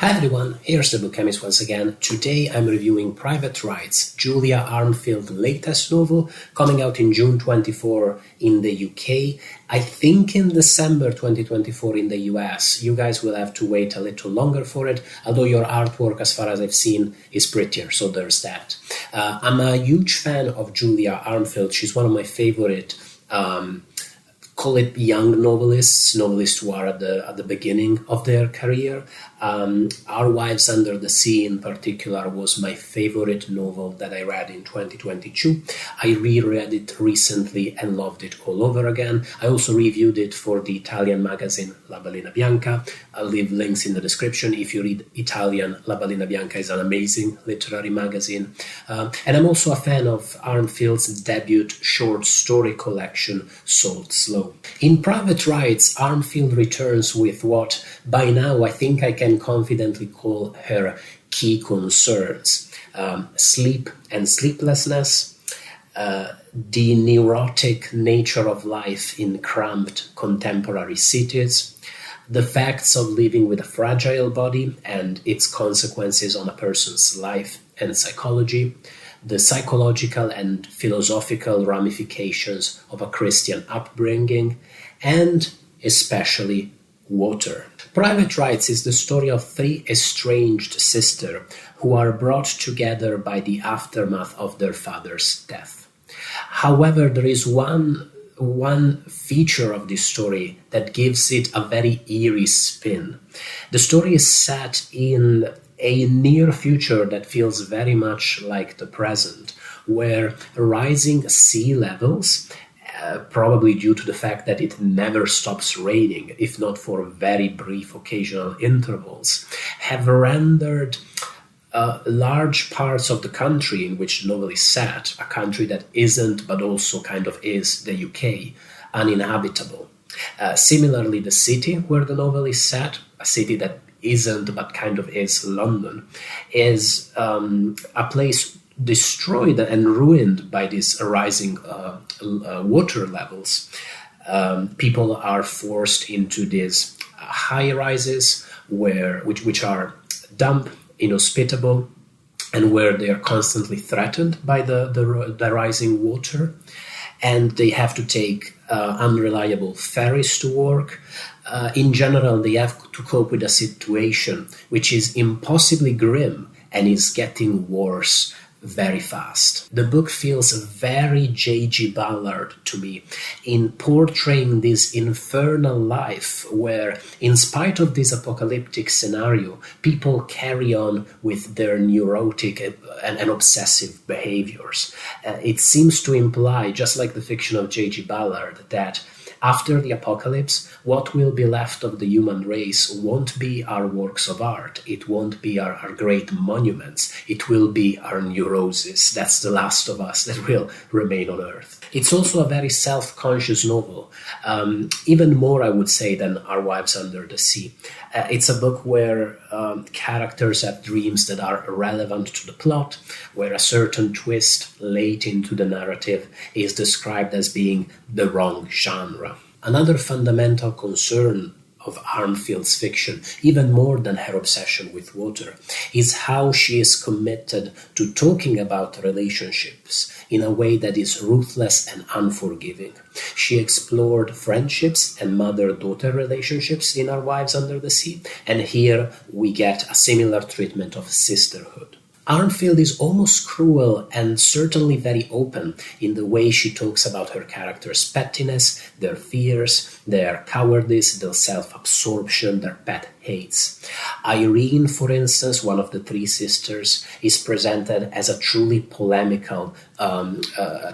Hi everyone, here's the Book Chemist once again. Today I'm reviewing Private Rites, Julia Armfield's latest novel, coming out in June 24 in the UK. I think in December 2024 in the US. You guys will have to wait a little longer for it, although your artwork, as far as I've seen, is prettier, so there's that. I'm a huge fan of Julia Armfield. She's one of my favorite call it young novelists who are at the beginning of their career. Our Wives Under the Sea in particular was my favorite novel that I read in 2022. I reread it recently and loved it all over again. I also reviewed it for the Italian magazine La Balana Bianca. I'll leave links in the description. If you read Italian, La Balana Bianca is an amazing literary magazine. And I'm also a fan of Armfield's debut short story collection, Salt Slow. In Private Rites, Armfield returns with what, by now, I think I can confidently call her key concerns. Sleep and sleeplessness, the neurotic nature of life in cramped contemporary cities, the facts of living with a fragile body and its consequences on a person's life and psychology, the psychological and philosophical ramifications of a Christian upbringing, and especially water. Private Rites is the story of three estranged sisters who are brought together by the aftermath of their father's death. However, there is one feature of this story that gives it a very eerie spin. The story is set in a near future that feels very much like the present, where rising sea levels, probably due to the fact that it never stops raining, if not for very brief occasional intervals, have rendered large parts of the country in which the novel is set, a country that isn't but also kind of is the UK, uninhabitable. Similarly, the city where the novel is set, a city that isn't but kind of is London, is a place destroyed and ruined by these rising water levels. People are forced into these high rises which are damp, inhospitable, and where they are constantly threatened by the rising water, and they have to take unreliable ferries to work. In general, they have to cope with a situation which is impossibly grim and is getting worse very fast. The book feels very J.G. Ballard to me in portraying this infernal life where, in spite of this apocalyptic scenario, people carry on with their neurotic and obsessive behaviors. It seems to imply, just like the fiction of J.G. Ballard, that after the apocalypse, what will be left of the human race won't be our works of art. It won't be our great monuments. It will be our neuroses. That's the last of us that will remain on Earth. It's also a very self-conscious novel, even more, I would say, than Our Wives Under the Sea. It's a book where characters have dreams that are relevant to the plot, where a certain twist late into the narrative is described as being the wrong genre. Another fundamental concern of Armfield's fiction, even more than her obsession with water, is how she is committed to talking about relationships in a way that is ruthless and unforgiving. She explored friendships and mother-daughter relationships in Our Wives Under the Sea, and here we get a similar treatment of sisterhood. Armfield is almost cruel and certainly very open in the way she talks about her characters' pettiness, their fears, their cowardice, their self-absorption, their pet hates. Irene, for instance, one of the three sisters, is presented as a truly polemical,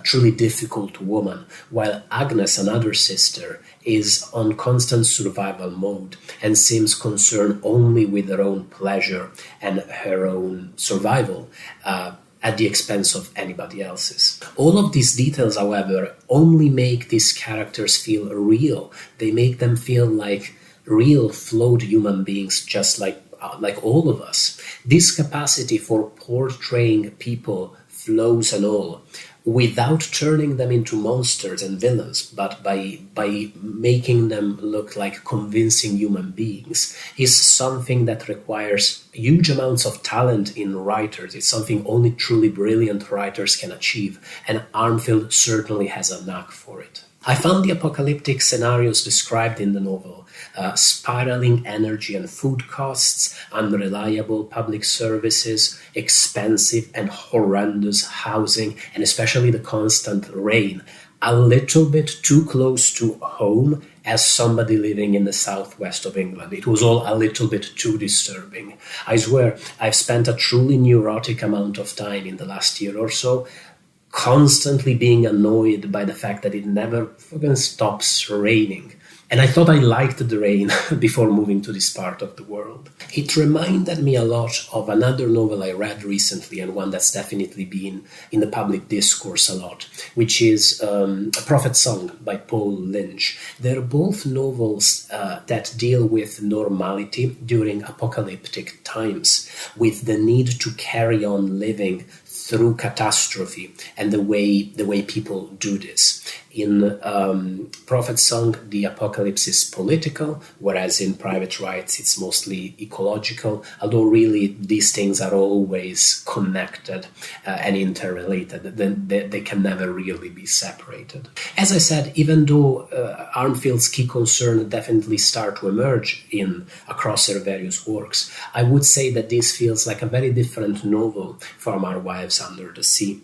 truly difficult woman, while Agnes, another sister, is on constant survival mode and seems concerned only with her own pleasure and her own survival at the expense of anybody else's. All of these details, however, only make these characters feel real. They make them feel like real, flawed human beings, just like all of us. This capacity for portraying people, flaws and all, without turning them into monsters and villains, but by making them look like convincing human beings, is something that requires huge amounts of talent in writers. It's something only truly brilliant writers can achieve, and Armfield certainly has a knack for it. I found the apocalyptic scenarios described in the novel, spiraling energy and food costs, unreliable public services, expensive and horrendous housing, and especially the constant rain, a little bit too close to home as somebody living in the southwest of England. It was all a little bit too disturbing. I swear, I've spent a truly neurotic amount of time in the last year or so constantly being annoyed by the fact that it never fucking stops raining. And I thought I liked the rain before moving to this part of the world. It reminded me a lot of another novel I read recently, and one that's definitely been in the public discourse a lot, which is A Prophet's Song by Paul Lynch. They're both novels that deal with normality during apocalyptic times, with the need to carry on living through catastrophe and the way people do this. In Prophet's Song, the apocalypse is political, whereas in Private Rites, it's mostly ecological, although really these things are always connected and interrelated. They can never really be separated. As I said, even though Armfield's key concern definitely start to emerge across her various works, I would say that this feels like a very different novel from Our Wives Under the Sea.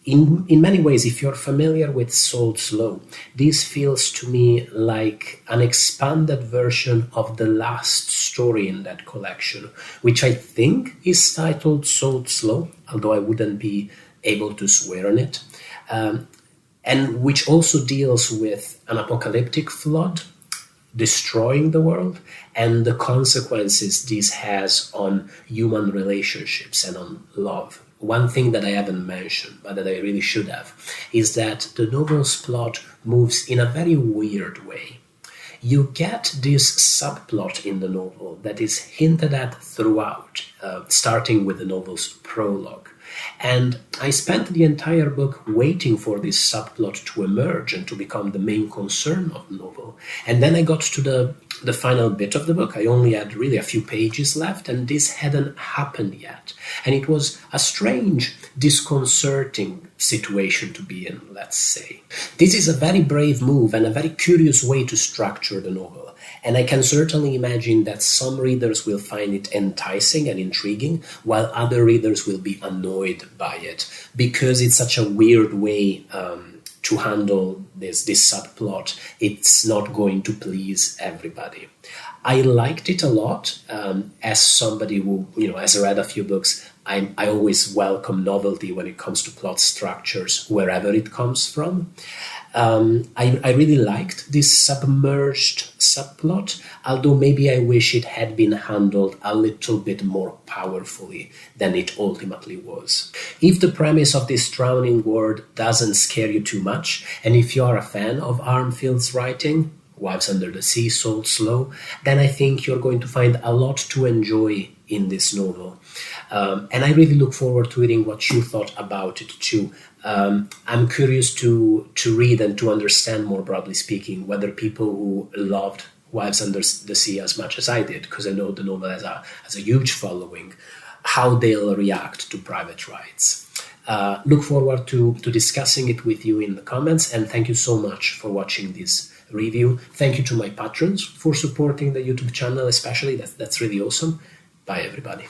In many ways, if you're familiar with Sold Slow, this feels to me like an expanded version of the last story in that collection, which I think is titled Sold Slow, although I wouldn't be able to swear on it, and which also deals with an apocalyptic flood destroying the world and the consequences this has on human relationships and on love. One thing that I haven't mentioned, but that I really should have, is that the novel's plot moves in a very weird way. You get this subplot in the novel that is hinted at throughout, starting with the novel's prologue. And I spent the entire book waiting for this subplot to emerge and to become the main concern of the novel. And then I got to the final bit of the book. I only had really a few pages left, and this hadn't happened yet. And it was a strange, disconcerting situation to be in, let's say. This is a very brave move and a very curious way to structure the novel. And I can certainly imagine that some readers will find it enticing and intriguing, while other readers will be annoyed by it, because it's such a weird way to handle this subplot. It's not going to please everybody. I liked it a lot. As somebody who, has read a few books, I always welcome novelty when it comes to plot structures, wherever it comes from. I really liked this submerged subplot, although maybe I wish it had been handled a little bit more powerfully than it ultimately was. If the premise of this drowning world doesn't scare you too much, and if you are a fan of Armfield's writing, Wives Under the Sea, Sold Slow, then I think you're going to find a lot to enjoy in this novel. And I really look forward to reading what you thought about it too. I'm curious to read and to understand, more broadly speaking, whether people who loved Wives Under the Sea as much as I did, because I know the novel has a huge following, how they'll react to Private Rites. Look forward to discussing it with you in the comments, and thank you so much for watching this review. Thank you to my patrons for supporting the YouTube channel, especially. That's really awesome. Bye, everybody.